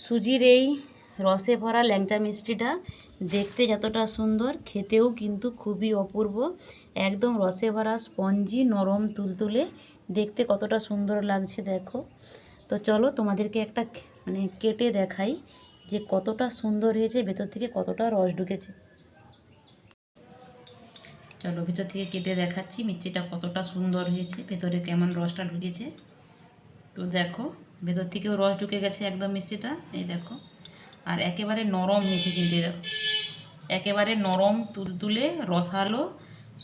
সুজির এই রসে ভরা ল্যাংচা মিষ্টিটা দেখতে যতটা সুন্দর, খেতেও কিন্তু খুবই অপূর্ব। একদম রসে ভরা, স্পঞ্জি, নরম, তুলতুলে, দেখতে কতটা সুন্দর লাগছে দেখো। তো চলো তোমাদেরকে একটা কেটে দেখাই যে কতটা সুন্দর হয়েছে, ভেতর থেকে কতটা রস ঢুকেছে। চলো ভেতর থেকে কেটে দেখাচ্ছি মিষ্টিটা কতটা সুন্দর হয়েছে, ভেতরে কেমন রসটা ঢুকেছে। তো দেখো ভেতর থেকেও রস ঢুকে গেছে একদম মিষ্টিটা, এই দেখো। আর একেবারে নরম হয়েছে কিন্তু, দেখো একেবারে নরম তুলতুলে রসালো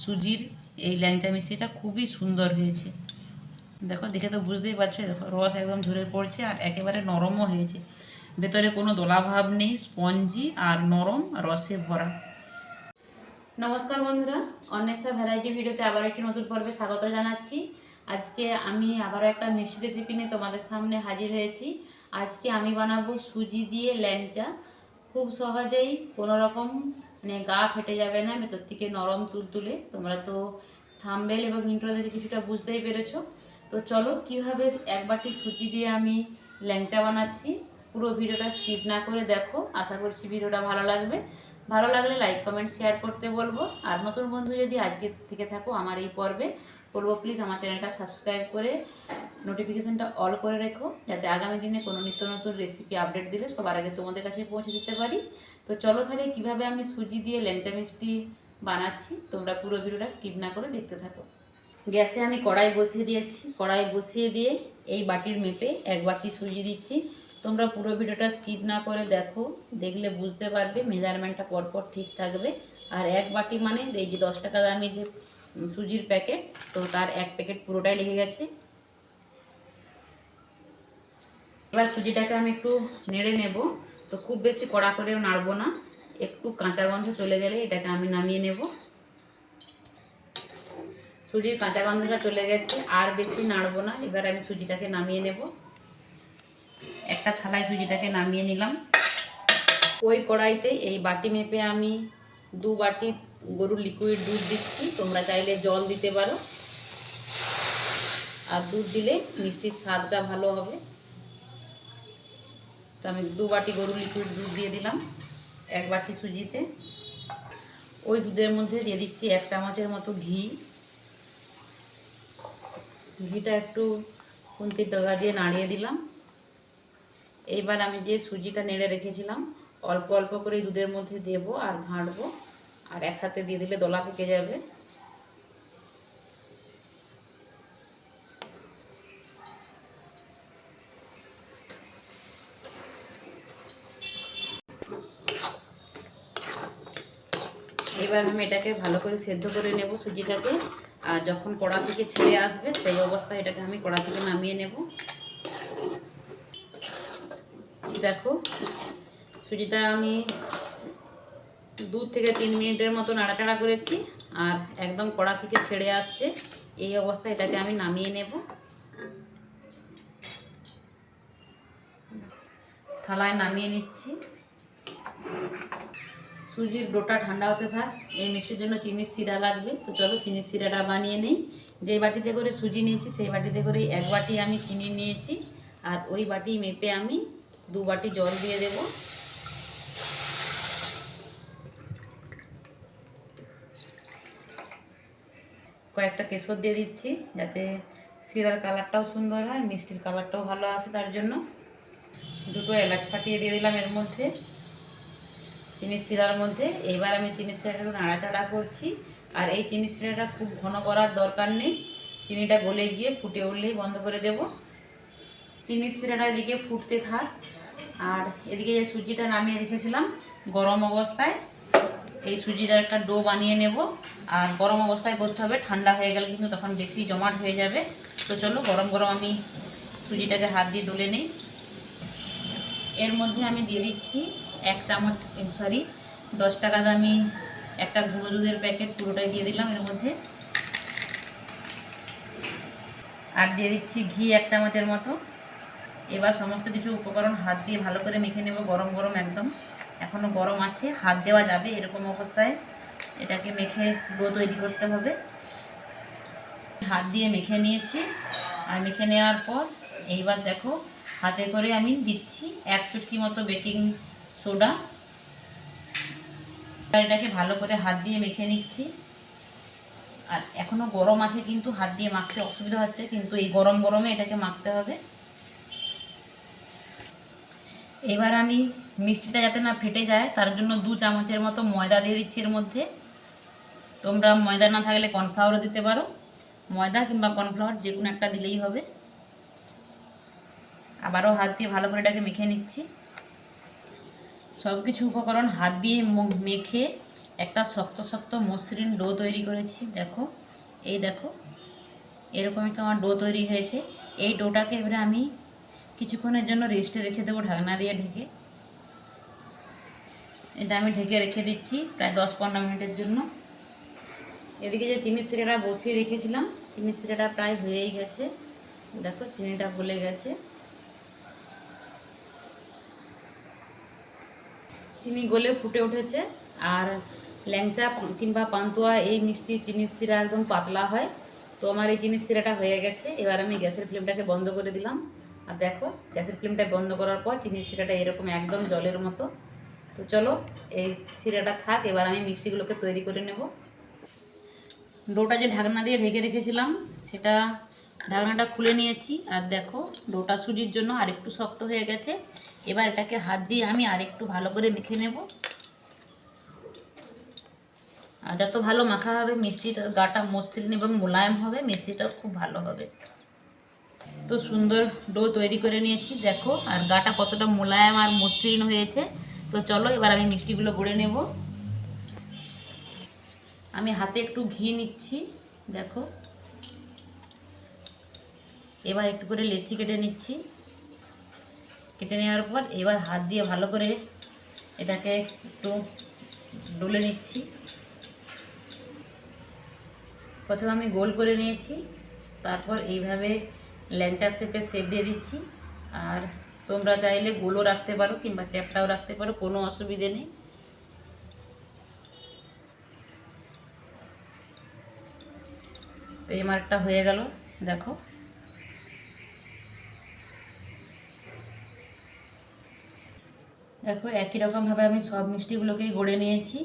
সুজির এই ল্যাংচা মিষ্টিটা খুবই সুন্দর হয়েছে। দেখো দেখে তো বুঝতেই পারছো, দেখো রস একদম ঝরে পড়ছে আর একেবারে নরমও হয়েছে, ভেতরে কোনো দোলাভাব নেই, স্পঞ্জি আর নরম রসে ভরা। নমস্কার বন্ধুরা, অন্বেষা ভ্যারাইটি ভিডিওতে আবার একটি নতুন পর্বে স্বাগত জানাচ্ছি। আজকে আমি আবারও একটা মিষ্টি রেসিপি নিয়ে তোমাদের সামনে হাজির হয়েছি। আজকে আমি বানাবো সুজি দিয়ে ল্যাংচা। খুব সহজেই, কোনো রকম গা ফেটে যাবে না, ভেতর থেকে নরম তুলতুলে। তোমরা তো থাম্বনেল এবং ইন্ট্রো দেখে কিছুটা বুঝতেই পেরেছো। তো চলো কীভাবে এক বাটি সুজি দিয়ে আমি ল্যাংচা বানাচ্ছি, পুরো ভিডিওটা স্কিপ না করে দেখো। আশা করছি ভিডিওটা ভালো লাগবে। ভালো লাগলে লাইক কমেন্ট শেয়ার করতে বলবো। আর নতুন বন্ধু যদি আজকে থেকে থাকো আমার এই পর্বে, বলবো প্লিজ আমার চ্যানেলটা সাবস্ক্রাইব করে নোটিফিকেশানটা অল করে রেখো, যাতে আগামী দিনে কোনো নিত্য নতুন রেসিপি আপডেট দিলে সবার আগে তোমাদের কাছে পৌঁছে দিতে পারি। তো চলো তাহলে কীভাবে আমি সুজি দিয়ে ল্যাংচা মিষ্টি বানাচ্ছি, তোমরা পুরো ভিডিওটা স্কিপ না করে দেখতে থাকো। গ্যাসে আমি কড়াই বসিয়ে দিয়েছি, কড়াই বসিয়ে দিয়ে এই বাটির মেপে এক বাটি সুজি দিচ্ছি। তোমরা পুরো ভিডিওটা স্কিপ না করে দেখো, দেখলে বুঝতে পারবে মেজারমেন্টটা পরপর ঠিক থাকবে। আর এক বাটি মানে এই যে 10 টাকা দামি যে সুজির প্যাকেট, তো তার এক প্যাকেট পুরোটাই লেগে গেছে। এবার সুজিটাকে আমি একটু নেড়ে নেব। তো খুব বেশি কড়া করেও নাড়বো না, একটু কাঁচা গন্ধ চলে গেলে এটাকে আমি নামিয়ে নেব। সুজির কাঁচা গন্ধটা চলে গেছে, আর বেশি নাড়বো না। এবার আমি সুজিটাকে নামিয়ে নেব। একটা থালায় সুজিটাকে নামিয়ে নিলাম। ওই কড়াইতে এই বাটি মেপে আমি 2 বাটি গরুর লিকুইড দুধ দিচ্ছি। তোমরা চাইলে জল দিতে পারো, আর দুধ দিলে মিষ্টির স্বাদটা ভালো হবে। তো আমি 2 বাটি গরুর লিকুইড দুধ দিয়ে দিলাম এক বাটি সুজিতে। ওই দুধের মধ্যে দিয়ে দিচ্ছি 1 চামচের মতো ঘি। ঘিটা একটু খুন্তির ডগা দিয়ে নাড়িয়ে দিলাম। এইবার আমি যে সুজিটা নেড়ে রেখেছিলাম অল্প অল্প করে দুধের মধ্যে দেব আর ঘাঁটবো, আর এক হাতে দিয়ে দিলে দলা পেকে যাবে। এবার আমি এটাকে ভালো করে সেদ্ধ করে নেব সুজিটাকে। আর যখন কড়া থেকে ছেড়ে আসবে সেই অবস্থায় এটাকে আমি কড়া থেকে নামিয়ে নেব। দেখো সুজিটা আমি 2 থেকে 3 মিনিটের মতো নাড়াচাড়া করেছি, আর একদম কড়া থেকে ছেড়ে আসছে। এই অবস্থায় এটাকে আমি নামিয়ে নেব। থালায় নামিয়ে নিচ্ছি। সুজির ডোটা ঠান্ডা হতে থাক। এই মিষ্টির জন্য চিনির শিরা লাগবে, তো চলো চিনির শিরাটা বানিয়ে নিই। যেই বাটিতে করে সুজি নিয়েছি সেই বাটিতে করে 1 বাটি আমি চিনি নিয়েছি, আর ওই বাটি মেপে আমি 2 বাটি জল দিয়ে দেব। কয়েকটা কেশর দিয়ে দিচ্ছি, যাতে শিরার কালারটাও সুন্দর হয়, মিষ্টির কালারটাও ভালো আসে, তার জন্য 2টো এলাচ ফাটিয়ে দিয়ে দিলাম এর মধ্যে, চিনির শিরার মধ্যে। এইবার আমি চিনির শিরাটা একটু নাড়াচাড়া করছি। আর এই চিনির শিরাটা খুব ঘন করার দরকার নেই, চিনিটা গলে গিয়ে ফুটে উঠলেই বন্ধ করে দেব। চিনির শিরাটা এদিকে ফুটতে থাক, আর এদিকে যে সুজিটা নামিয়ে রেখেছিলাম গরম অবস্থায়, এই সুজিটার একটা ডো বানিয়ে নেব। আর গরম অবস্থায় করতে হবে, ঠান্ডা হয়ে গেলে কিন্তু তখন বেশি জমাট হয়ে যাবে। তো চলো গরম গরম আমি সুজিটাকে হাত দিয়ে ডলে নিই। এর মধ্যে আমি দিয়ে দিচ্ছি 1 চামচ 10 টাকা দামি একটা গুঁড়ো দুধের প্যাকেট, পুরোটাই দিয়ে দিলাম এর মধ্যে। আর দিয়ে দিচ্ছি ঘি 1 চামচের মতো। এবার সমস্ত কিছু উপকরণ হাত দিয়ে ভালো করে মেখে নেব। গরম গরম একদম, এখনও গরম আছে, হাত দেওয়া যাবে এরকম অবস্থায় এটাকে মেখে ডো তৈরি করতে হবে। হাত দিয়ে মেখে নিয়েছি, আর মেখে নেওয়ার পর এইবার দেখো হাতে করে আমি দিচ্ছি 1 চুটকি মতো বেকিং সোডা। এটাকে ভালো করে হাত দিয়ে মেখে নিচ্ছি। আর এখনো গরম আছে, কিন্তু হাত দিয়ে মাখতে অসুবিধা হচ্ছে, কিন্তু এই গরম গরমে এটাকে মাখতে হবে। এবার আমি মিষ্টিটা যাতে না ফেটে যায় তার জন্য 2 চামচের মতো ময়দা দিয়ে দিচ্ছি এর মধ্যে। তোমরা ময়দা না থাকলে কর্নফ্লাওয়ারও দিতে পারো, ময়দা কিংবা কর্নফ্লাওয়ার যে কোনো একটা দিলেই হবে। আবারও হাত দিয়ে ভালো করে এটাকে মেখে নিচ্ছি। সব কিছু উপকরণ হাত দিয়ে মেখে একটা শক্ত শক্ত মসৃণ ডো তৈরি করেছি। দেখো, এই দেখো, এরকম একটা আমার ডো তৈরি হয়েছে। এই ডোটাকে এবারে আমি কিছুক্ষণের জন্য রেস্টে রেখে দেবো ঢাকনা দিয়ে ঢেকে। এটা আমি ঢেকে রেখে দিচ্ছি প্রায় 10-15 মিনিটের জন্য। এদিকে যে চিনির সিরাটা বসিয়ে রেখেছিলাম, চিনির সিরাটা প্রায় হয়েই গেছে। দেখো, চিনিটা গলে গেছে। চিনি গলে ফুটে উঠেছে। আর ল্যাংচা কিংবা পান্তুয়া এই মিষ্টি চিনির সিরা একদম পাতলা হয়। তো আমার এই চিনির সিরাটা হয়ে গেছে। এবার আমি গ্যাসের ফ্লেমটাকে বন্ধ করে দিলাম। আর দেখো, গ্যাসের ফ্লেমটা বন্ধ করার পর চিনির সিরাটা এরকম একদম জলের মতো। তো চলো, এই সিরাটা থাক, এবার আমি মিষ্টিগুলোকে তৈরি করে নেব। ডোটা যে ঢাকনা দিয়ে ঢেকে রেখেছিলাম, সেটা ঢাকনাটা খুলে নিয়েছি। আর দেখো, ডোটা সুজির জন্য আরেকটু শক্ত হয়ে গেছে। এবার এটাকে হাত দিয়ে আমি আরেকটু ভালো করে মেখে নেব। আর যত ভালো মাখা হবে, মিষ্টিটার গাটা মসৃণ এবং মোলায়েম হবে, মিষ্টিটাও খুব ভালো হবে। তো সুন্দর ডো তৈরি করে নিয়েছি দেখো, আর গাটা কতটা মোলায়েম আর মসৃণ হয়েছে। তো চলো, এবার আমি মিষ্টিগুলো গড়ে নেব। আমি হাতে একটু ঘি নিচ্ছি, দেখো। এবার একটু করে লেচি কেটে নিচ্ছি। কেটে নেওয়ার পর এবার হাত দিয়ে ভালো করে এটাকে একটু ডলে নিচ্ছি। প্রথমে আমি গোল করে নিয়েছি, তারপর এইভাবে ল্যাংচা শেপে শেপ দিয়ে দিচ্ছি। আর তোমরা চাইলে গোলও রাখতে পারো কিংবা চ্যাপটাও রাখতে পারো, কোনো অসুবিধে নেই। তো আমার একটা হয়ে গেল, দেখো। দেখো, একই রকমভাবে আমি সব মিষ্টিগুলোকেই গড়ে নিয়েছি।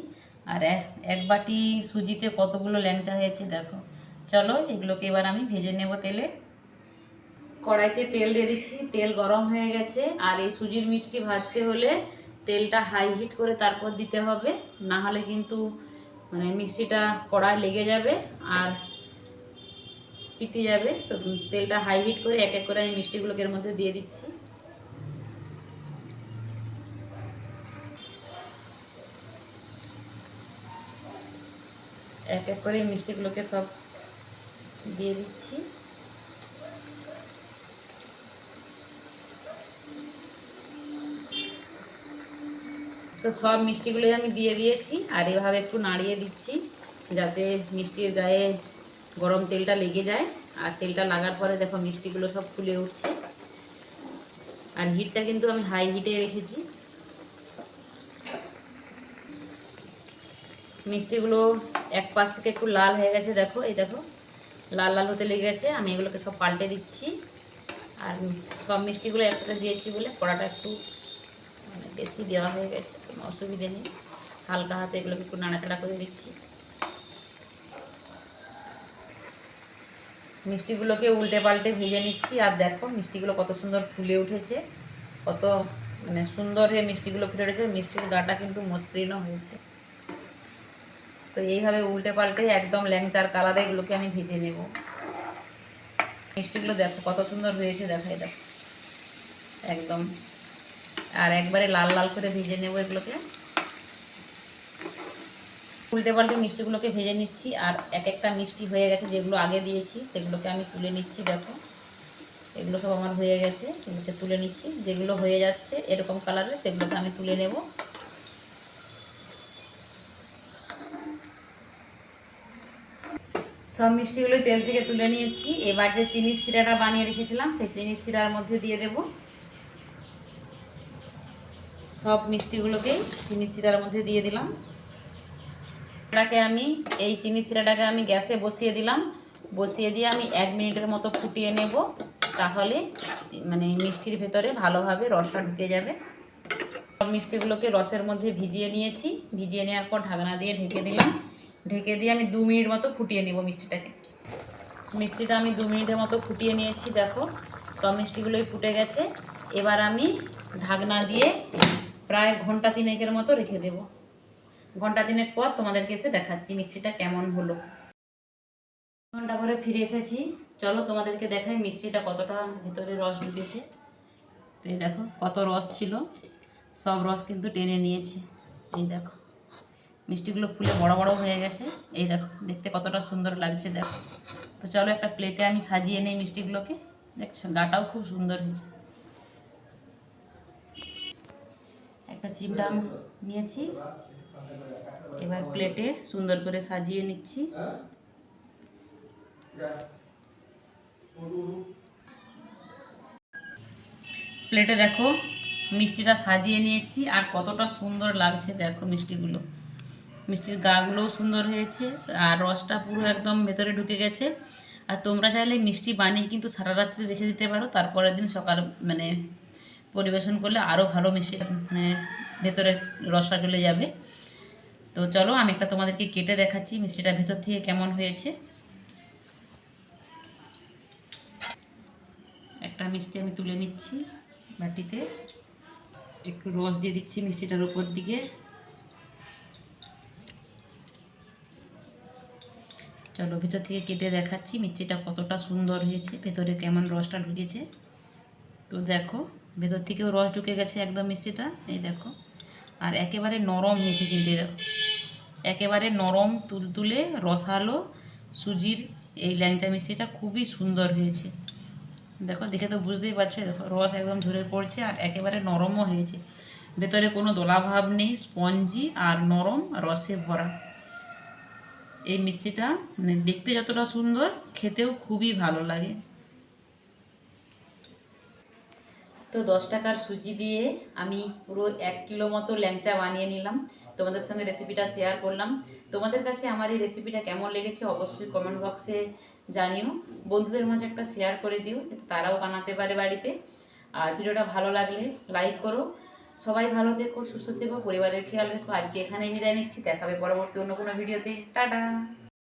আর এক বাটি সুজিতে কতগুলো ল্যাংচা হয়েছে দেখো। চলো, এগুলোকে এবার আমি ভেজে নেব তেলে। কড়াইতে তেল দিয়ে দিচ্ছি, তেল গরম হয়ে গেছে। আর এই সুজির মিষ্টি ভাজতে হলে তেলটা হাই হিট করে তারপর দিতে হবে, না হলে কিন্তু মানে মিষ্টিটা কড়ায় লেগে যাবে আর চিটে যাবে। তো তেলটা হাই হিট করে এক এক করে আমি মিষ্টিগুলোকে এর মধ্যে দিয়ে দিচ্ছি। এক এক করে মিষ্টিগুলোকে সব দিয়ে দিচ্ছি। তো সব মিষ্টিগুলো আমি দিয়ে দিয়েছি। আর এভাবে একটু নাড়িয়ে দিচ্ছি যাতে মিষ্টির গায়ে গরম তেলটা লেগে যায়। আর তেলটা লাগার পরে দেখো মিষ্টিগুলো সব ফুলে উঠছে। আর হিটটা কিন্তু আমি হাই হিটে রেখেছি। মিষ্টিগুলো এক পাশ থেকে একটু লাল হয়ে গেছে, দেখো, এই দেখো লাল লাল হতে লেগে গেছে। আমি এগুলোকে সব পাল্টে দিচ্ছি। আর সব মিষ্টিগুলো একসাথে দিয়েছি বলে কড়াটা একটু মানে বেশি দেওয়া হয়ে গেছে, কোনো অসুবিধে নেই। হালকা হাতে এগুলোকে একটু নাড়াচাড়া করে দিচ্ছি। মিষ্টিগুলোকে উল্টে পাল্টে ভেজে নিচ্ছি। আর দেখো মিষ্টিগুলো কত সুন্দর ফুলে উঠেছে, কত মানে সুন্দর হয়ে মিষ্টিগুলো ফুলে উঠেছে। মিষ্টির গাটা কিন্তু মসৃণও হয়েছে। তো এইভাবে উল্টে পাল্টে একদম ল্যাংচার কালারে এগুলোকে আমি ভেজে নেব। মিষ্টিগুলো দেখো কত সুন্দর হয়েছে, দেখো এটা একদম। আর একবারে লাল লাল করে ভেজে নেব এগুলোকে। উল্টে পাল্টে মিষ্টিগুলোকে ভেজে নিচ্ছি। আর এক একটা মিষ্টি হয়ে গেছে, যেগুলো আগে দিয়েছি সেগুলোকে আমি তুলে নিচ্ছি। দেখো, এগুলো সব আমার হয়ে গেছে, এগুলোকে তুলে নিচ্ছি। যেগুলো হয়ে যাচ্ছে এরকম কালারের সেগুলোকে আমি তুলে নেব। সব মিষ্টিগুলো তেল থেকে তুলে নিয়েছি। এবার যে চিনির সিরাটা বানিয়ে রেখেছিলাম সেই চিনির সিরার মধ্যে দিয়ে দেব। সব মিষ্টিগুলোকেই চিনির সিরার মধ্যে দিয়ে দিলাম। এই চিনি সিরাটাকে আমি গ্যাসে বসিয়ে দিলাম। বসিয়ে দিয়ে আমি 1 মিনিটের মতো ফুটিয়ে নেব। তাহলে মানে মিষ্টির ভেতরে ভালোভাবে রসটা ঢুকে যাবে। সব মিষ্টিগুলোকে রসের মধ্যে ভিজিয়ে নিয়েছি। ভিজিয়ে নেওয়ার পর ঢাকনা দিয়ে ঢেকে দিলাম। ঢেকে দিয়ে আমি 2 মিনিট মতো ফুটিয়ে নেব মিষ্টিটাকে। মিষ্টিটা আমি 2 মিনিটের মতো ফুটিয়ে নিয়েছি। দেখো সব মিষ্টিগুলোই ফুটে গেছে। এবার আমি ঢাকনা দিয়ে প্রায় ঘন্টা 3 মতো রেখে দেব। ঘন্টা 3 পর তোমাদেরকে এসে দেখাচ্ছি মিষ্টিটা কেমন হলো। ঘন্টা পরে ফিরে এসেছি। চলো তোমাদেরকে দেখাই মিষ্টিটা কতটা ভিতরে রস ঢুকেছে। তো এই দেখো কত রস ছিল, সব রস কিন্তু টেনে নিয়েছে। এই দেখো মিষ্টিগুলো ফুলে বড় বড় হয়ে গেছে। এই দেখো দেখতে কতটা সুন্দর লাগছে দেখো। তো চলো একটা প্লেটে আমি সাজিয়ে নেই মিষ্টিগুলোকে। দেখছো গাটাও খুব সুন্দর হয়েছে। একটা চিমটা নিয়েছি, এবার প্লেটে সুন্দর করে সাজিয়ে নিচ্ছি। প্লেটে দেখো মিষ্টিটা সাজিয়ে নিয়েছি, আর কতটা সুন্দর লাগছে দেখো মিষ্টিগুলো। মিষ্টির গাগুলোও সুন্দর হয়েছে, আর রসটা পুরো একদম ভেতরে ঢুকে গেছে। আর তোমরা চাইলে মিষ্টি বানিয়ে কিন্তু সারা রাত্রি রেখে দিতে পারো, তারপরের দিন সকাল মানে পরিবেশন করলে আরও ভালো মিষ্টিটা মানে ভেতরে রসটা চলে যাবে। তো চলো আমি একটা তোমাদেরকে কেটে দেখাচ্ছি মিষ্টিটা ভেতর থেকে কেমন হয়েছে। একটা মিষ্টি আমি তুলে নিচ্ছি বাটিতে, একটু রস দিয়ে দিচ্ছি মিষ্টিটার উপর দিকে। চলো ভেতর থেকে কেটে দেখাচ্ছি মিষ্টিটা কতটা সুন্দর হয়েছে, ভেতরে কেমন রসটা ঢুকেছে। তো দেখো ভেতর থেকেও রস ঢুকে গেছে একদম মিষ্টিটা। এই দেখো আর একেবারে নরম হয়েছে কিন্তু, দেখো একেবারে নরম তুলতুলে রসালো সুজির এই ল্যাংচা মিষ্টিটা খুবই সুন্দর হয়েছে। দেখো দেখে তো বুঝতেই পারছো, দেখো রস একদম ঝরে পড়ছে আর একেবারে নরমও হয়েছে। ভেতরে কোনো দোলাভাব নেই, স্পঞ্জি আর নরম রসে ভরা। এই মিষ্টিটা মানে দেখতে যতটা সুন্দর, খেতেও খুবই ভালো লাগে। তো 10 টাকার সুজি দিয়ে আমি পুরো 1 কিলো মতো ল্যাংচা বানিয়ে নিলাম। তোমাদের সঙ্গে রেসিপিটা শেয়ার করলাম। তোমাদের কাছে আমার এই রেসিপিটা কেমন লেগেছে অবশ্যই কমেন্ট বক্সে জানিও। বন্ধুদের মাঝে একটা শেয়ার করে দিও, তারাও বানাতে পারে বাড়িতে। আর ভিডিওটা ভালো লাগলে লাইক করো। সবাই ভালো থেকো, সুস্থ থেকো, পরিবারের খেয়াল রেখো। আজকে এখানেই বিদায় নিচ্ছি, দেখাবে পরবর্তী অন্য কোনো ভিডিওতে। টাটা।